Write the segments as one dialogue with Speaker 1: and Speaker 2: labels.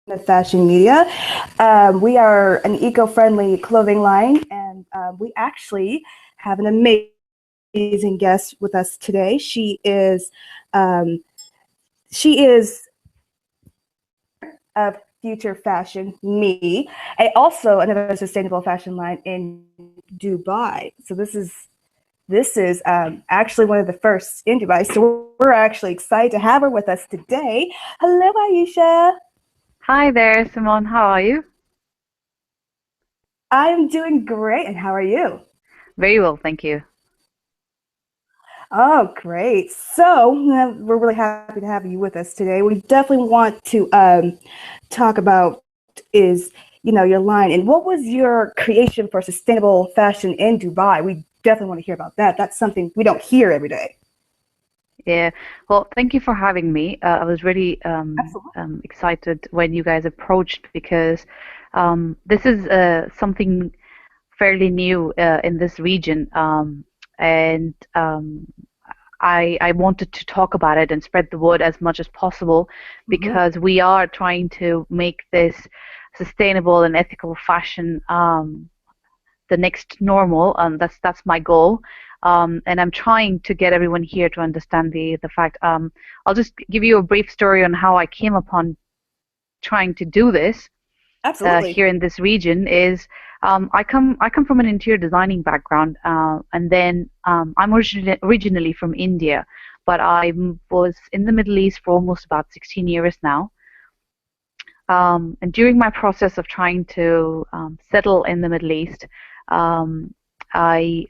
Speaker 1: of fashion media. We are an eco-friendly clothing line, and we actually have an amazing guest with us today. Um, she is of Future Fashion, me, and also another sustainable fashion line in Dubai. So this is actually one of the first in Dubai. So we're actually excited to have her with us today. Hello, Ayesha.
Speaker 2: Hi there, Simone. How are you?
Speaker 1: I'm doing great, and how are you?
Speaker 2: Very well, thank you.
Speaker 1: Oh, great. So we're really happy to have you with us today. We definitely want to talk about is, your line and what was your creation for sustainable fashion in Dubai? We definitely want to hear about that. That's something we don't hear every day.
Speaker 2: Yeah, well, thank you for having me. I was really
Speaker 1: Absolutely.
Speaker 2: excited when you guys approached because this is something fairly new in this region, and I wanted to talk about it and spread the word as much as possible
Speaker 1: Hmm.
Speaker 2: because we are trying to make this sustainable and ethical fashion the next normal, and that's my goal. And I'm trying to get everyone here to understand the fact. I'll just give you a brief story on how I came upon trying to do this
Speaker 1: Absolutely.
Speaker 2: here in this region. Is I come from an interior designing background, and then I'm originally from India, but was in the Middle East for almost about 16 years now. And during my process of trying to settle in the Middle East, um, I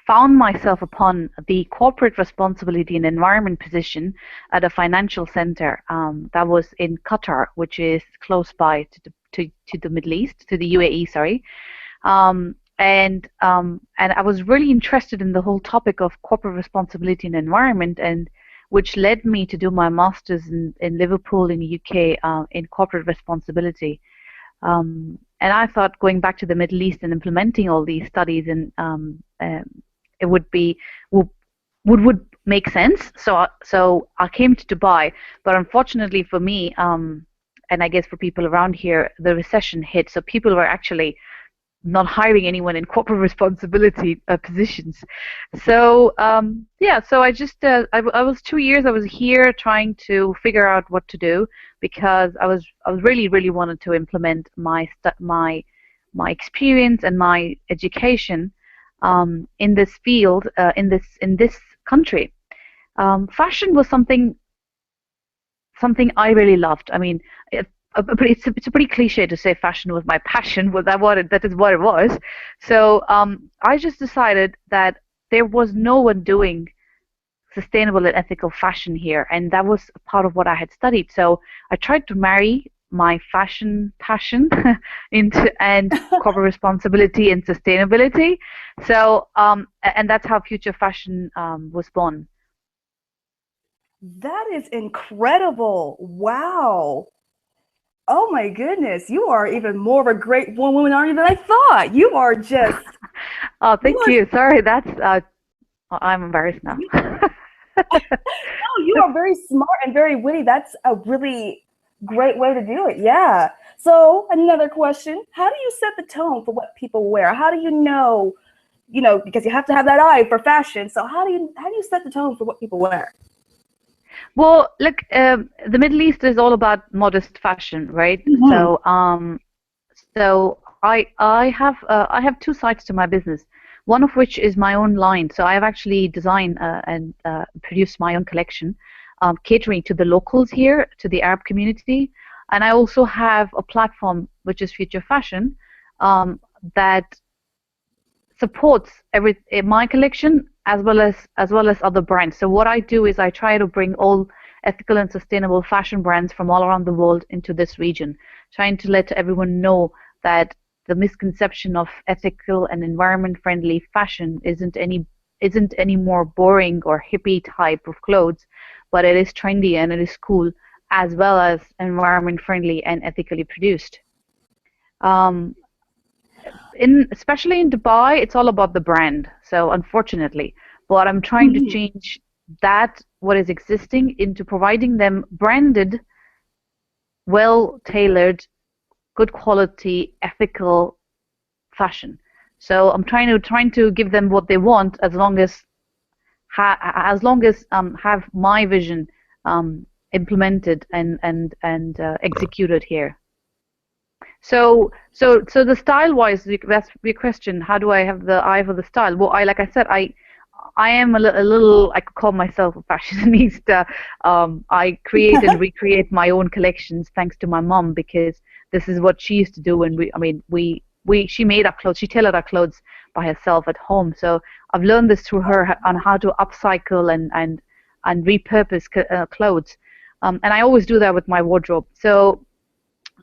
Speaker 2: found myself upon the corporate responsibility and environment position at a financial center that was in Qatar, which is close by to the Middle East, to the UAE, sorry. And I was really interested in the whole topic of corporate responsibility and environment, and which led me to do my master's in Liverpool in the UK in corporate responsibility. And I thought going back to the Middle East and implementing all these studies and it would be would would make sense. So I came to Dubai, but unfortunately for me, and I guess for people around here, the recession hit. So people were actually not hiring anyone in corporate responsibility positions. So yeah, so I was 2 years I was here trying to figure out what to do because I was really wanted to implement my experience and my education in this field in this country. Fashion was something I really loved. I mean, it's a pretty cliche to say fashion was my passion. Was that is what it was. So I just decided that there was no one doing sustainable and ethical fashion here, and that was a part of what I had studied. So I tried to marry my fashion passion into and corporate responsibility and sustainability. So and that's how Future Fashion was born.
Speaker 1: That is incredible. Wow. Oh my goodness. You are even more of a great woman, aren't you, than I thought. You are just,
Speaker 2: Oh,
Speaker 1: you
Speaker 2: thank
Speaker 1: are,
Speaker 2: you. Sorry, that's I'm embarrassed now.
Speaker 1: you, no, you are very smart and very witty. That's a really great way to do it. Yeah. So another question, how do you set the tone for what people wear? How do you know, because you have to have that eye for fashion. So how do you set the tone for what people wear?
Speaker 2: Well, look, the Middle East is all about modest fashion, right?
Speaker 1: Hmm.
Speaker 2: So I have two sides to my business. One of which is my own line. So I have actually designed and produced my own collection, catering to the locals here, to the Arab community, and I also have a platform which is Future Fashion that supports my collection as well as other brands. So what I do is I try to bring all ethical and sustainable fashion brands from all around the world into this region, trying to let everyone know that the misconception of ethical and environment friendly fashion isn't any more boring or hippie type of clothes, but it is trendy and it is cool as well as environment friendly and ethically produced. Um, in especially in Dubai, it's all about the brand. So unfortunately, but I'm trying to
Speaker 1: Hmm.
Speaker 2: change that what is existing into providing them branded well-tailored, good quality, ethical fashion. So I'm trying to give them what they want, as long as have my vision implemented and executed here. So the style-wise, that's your question. How do I have the eye for the style? Well, like I said, I am a little, I could call myself a fashionista. I create and recreate my own collections thanks to my mom, because this is what she used to do when she made our clothes, she tailored our clothes by herself at home. So I've learned this through her on how to upcycle and repurpose clothes. And I always do that with my wardrobe. So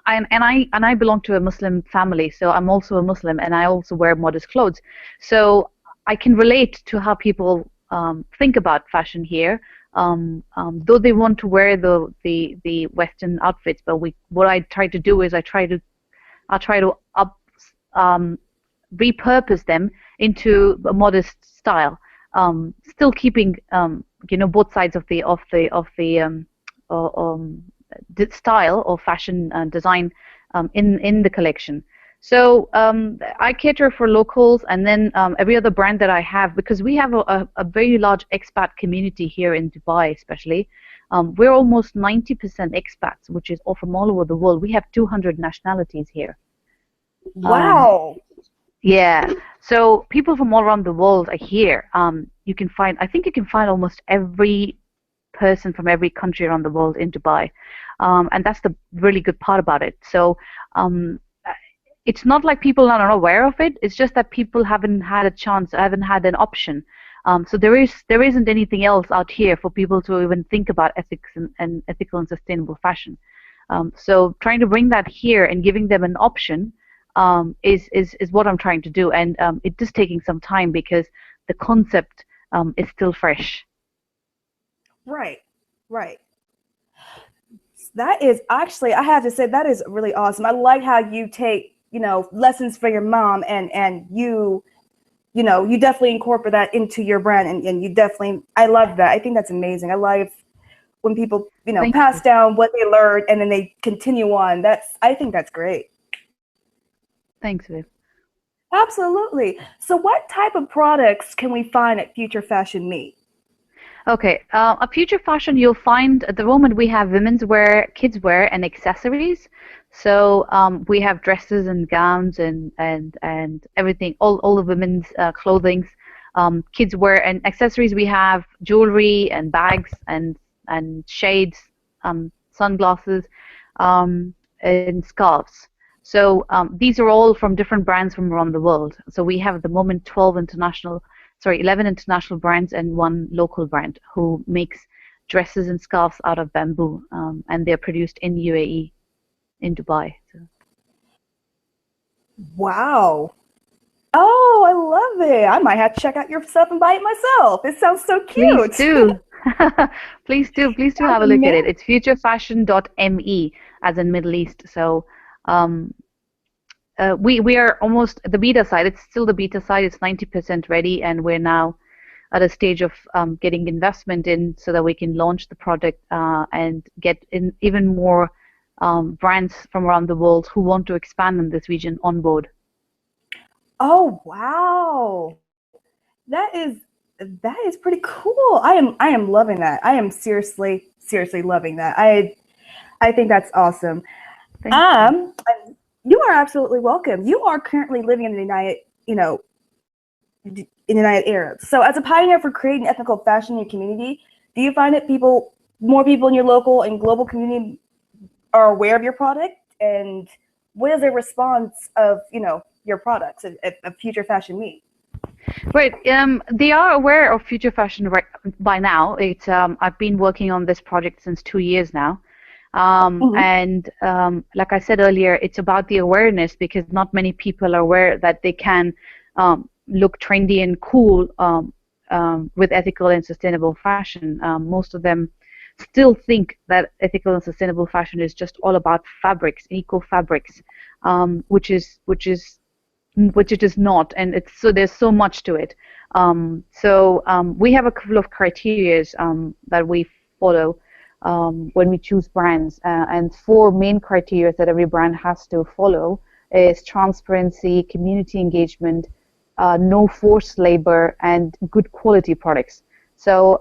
Speaker 2: I belong to a Muslim family, so I'm also a Muslim, and I also wear modest clothes. So I can relate to how people think about fashion here, though they want to wear the Western outfits. But what I try to do is I try to repurpose them into a modest style, still keeping both sides of the style or fashion design in the collection. So I cater for locals, and then every other brand that I have, because we have a very large expat community here in Dubai, especially. We're almost 90% expats, which is all from all over the world. We have 200 nationalities here.
Speaker 1: Wow.
Speaker 2: Yeah. So people from all around the world are here. I think you can find almost every person from every country around the world in Dubai. And that's the really good part about it. So it's not like people are unaware of it. It's just that people haven't had a chance, haven't had an option. So there isn't anything else out here for people to even think about ethics and ethical and sustainable fashion. So trying to bring that here and giving them an option is what I'm trying to do. And it is taking some time, because the concept is still fresh.
Speaker 1: Right. That is actually, I have to say, that is really awesome. I like how you take, lessons from your mom and you definitely incorporate that into your brand, and you definitely, I love that. I think that's amazing. I love when people, pass down what they learned and then they continue on. I think that's great.
Speaker 2: Thanks, Viv.
Speaker 1: Absolutely. So what type of products can we find at Future Fashion Meet?
Speaker 2: Okay, at Future Fashion, you'll find at the moment we have women's wear, kids wear, and accessories. So we have dresses and gowns and everything, all the women's clothing, kids wear and accessories. We have jewelry and bags and shades, sunglasses, and scarves. So these are all from different brands from around the world. So we have at the moment 11 international brands and 1 local brand who makes dresses and scarves out of bamboo, and they're produced in UAE, in Dubai. So.
Speaker 1: Wow. Oh, I love it. I might have to check out your stuff and buy it myself. It sounds so cute.
Speaker 2: Please do. Please do have a look at it. It's futurefashion.me, as in Middle East. So we are almost at the beta side. It's still the beta side. It's 90% ready, and we're now at a stage of getting investment in so that we can launch the product and get in even more brands from around the world who want to expand in this region on board.
Speaker 1: Oh wow, that is pretty cool. I am loving that. I am seriously loving that. I think that's awesome. You are absolutely welcome. You are currently living in the United Arab. So as a pioneer for creating ethical fashion in your community, do you find that more people in your local and global community are aware of your product? And what is their response of, your products at Future Fashion Meet?
Speaker 2: Right. They are aware of Future Fashion by now. I've been working on this project since 2 years now. And like I said earlier, it's about the awareness, because not many people are aware that they can look trendy and cool with ethical and sustainable fashion. Most of them still think that ethical and sustainable fashion is just all about fabrics, eco fabrics, which it is not, and there's so much to it. We have a couple of criteria that we follow. when we choose brands. And four main criteria that every brand has to follow is transparency, community engagement, no forced labor, and good quality products. So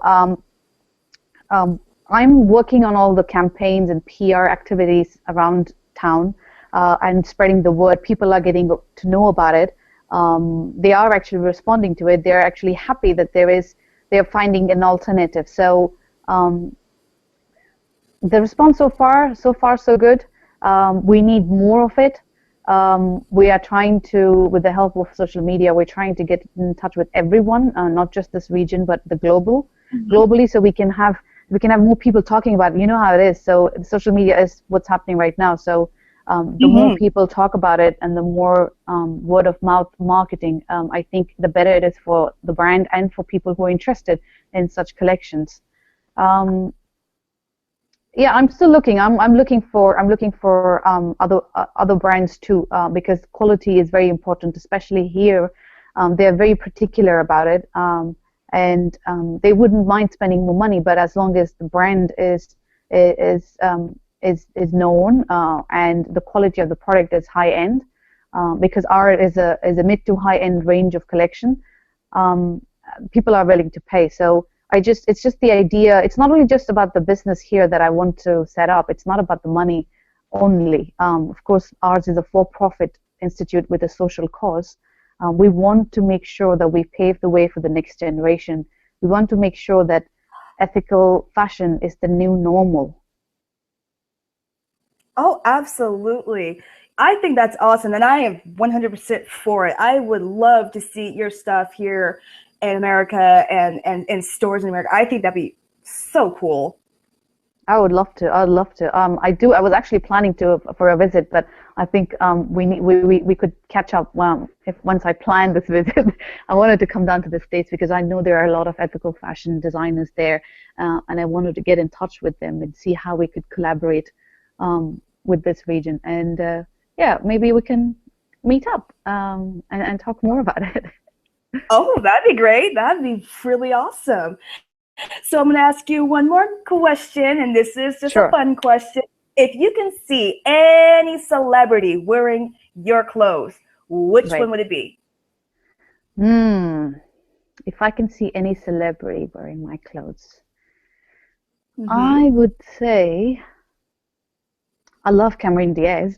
Speaker 2: I'm working on all the campaigns and PR activities around town and spreading the word. People are getting to know about it. They are actually responding to it. They're actually happy that they're finding an alternative. So the response so far so good. We need more of it. We are trying to, with the help of social media, we're trying to get in touch with everyone, not just this region, but the globally, so we can have more people talking about it. You know how it is. So social media is what's happening right now. So the more people talk about it and the more word of mouth marketing, I think the better it is for the brand and for people who are interested in such collections. Yeah, I'm still looking. I'm looking for other brands too, because quality is very important, especially here. They're very particular about it, and they wouldn't mind spending more money, but as long as the brand is known and the quality of the product is high end, because ours is a mid to high end range of collection, people are willing to pay. So it's just the idea. It's not only just about the business here that I want to set up. It's not about the money only. Of course, ours is a for-profit institute with a social cause. We want to make sure that we pave the way for the next generation. We want to make sure that ethical fashion is the new normal.
Speaker 1: Oh, absolutely. I think that's awesome, and I am 100% for it. I would love to see your stuff here in America and in stores in America. I think that'd be so cool.
Speaker 2: I would love to. I'd love to. I was actually planning for a visit, but I think we could catch up if once I plan this visit. I wanted to come down to the States because I know there are a lot of ethical fashion designers there, and I wanted to get in touch with them and see how we could collaborate with this region. And yeah, maybe we can meet up and talk more about it.
Speaker 1: Oh, that'd be great. That'd be really awesome. So I'm going to ask you one more question, and this is just a fun question. If you can see any celebrity wearing your clothes, which one would it be?
Speaker 2: If I can see any celebrity wearing my clothes, I would say I love Cameron Diaz.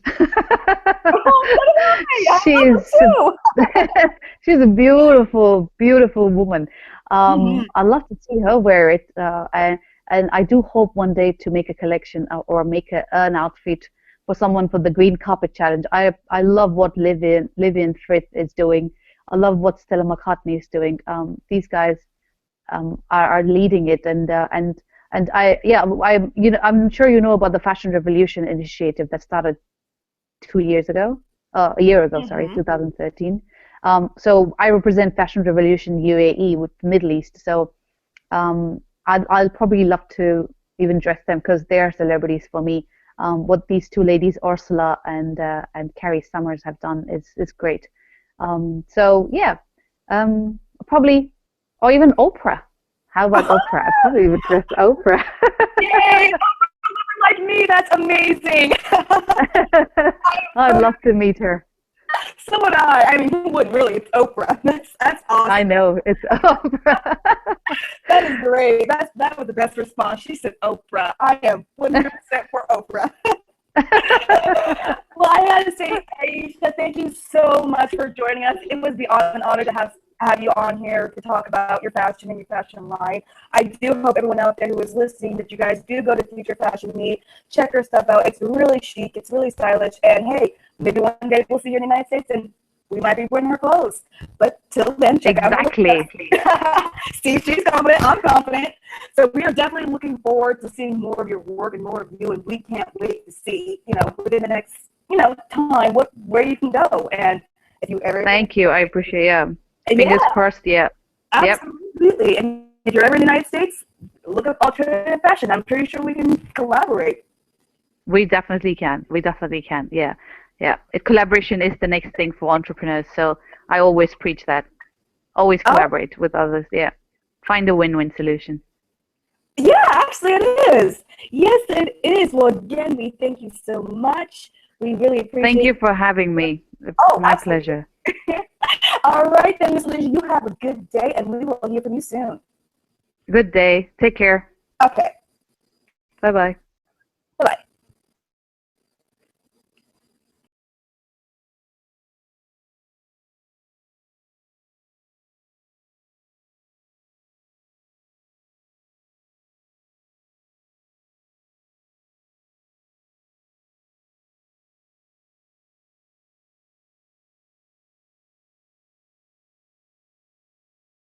Speaker 2: She's a beautiful, beautiful woman. I love to see her wear it, and I do hope one day to make a collection or make an outfit for someone for the Green Carpet Challenge. I love what Vivian Frith is doing. I love what Stella McCartney is doing. These guys are leading it, and I'm sure you know about the Fashion Revolution initiative that started a year ago, 2013. So I represent Fashion Revolution UAE with the Middle East. So I'll probably love to even dress them because they are celebrities for me. What these two ladies, Ursula and Carrie Summers, have done is great. So yeah, probably, or even Oprah. How about Oprah? I probably would dress Oprah.
Speaker 1: Yay! Oprah like me, that's amazing.
Speaker 2: I'd love to meet her.
Speaker 1: So would I. I mean, who would really? It's Oprah. That's awesome.
Speaker 2: I know, it's Oprah.
Speaker 1: That is great. That was the best response. She said Oprah. I am 100% for Oprah. Well, I had to say, Ayesha, thank you so much for joining us. It was an honor to have you on here to talk about your fashion and your fashion line. I do hope everyone out there who is listening that you guys do go to Future Fashion Week, check her stuff out. It's really chic, it's really stylish, and hey, maybe one day we'll see you in the United States and we might be wearing her clothes. But till then, check out her See, she's confident, I'm confident. So we are definitely looking forward to seeing more of your work and more of you, and we can't wait to see, within the next, time where you can go. And if you ever
Speaker 2: Thank you, I appreciate it. Fingers crossed, yeah.
Speaker 1: Absolutely. Yep. And if you're ever in the United States, look up alternative fashion. I'm pretty sure we can collaborate.
Speaker 2: We definitely can. Yeah. Yeah. Collaboration is the next thing for entrepreneurs. So I always preach that. Always collaborate with others. Yeah. Find a win-win solution.
Speaker 1: Yeah, Actually, it is. Yes, it is. Well, again, we thank you so much. We really appreciate
Speaker 2: Thank you
Speaker 1: it.
Speaker 2: for having me. It's
Speaker 1: Oh,
Speaker 2: my
Speaker 1: absolutely.
Speaker 2: pleasure.
Speaker 1: All right, then, Ms. Alicia, you have a good day, and we will hear from you soon.
Speaker 2: Good day. Take care.
Speaker 1: Okay.
Speaker 2: Bye-bye.
Speaker 1: Bye-bye.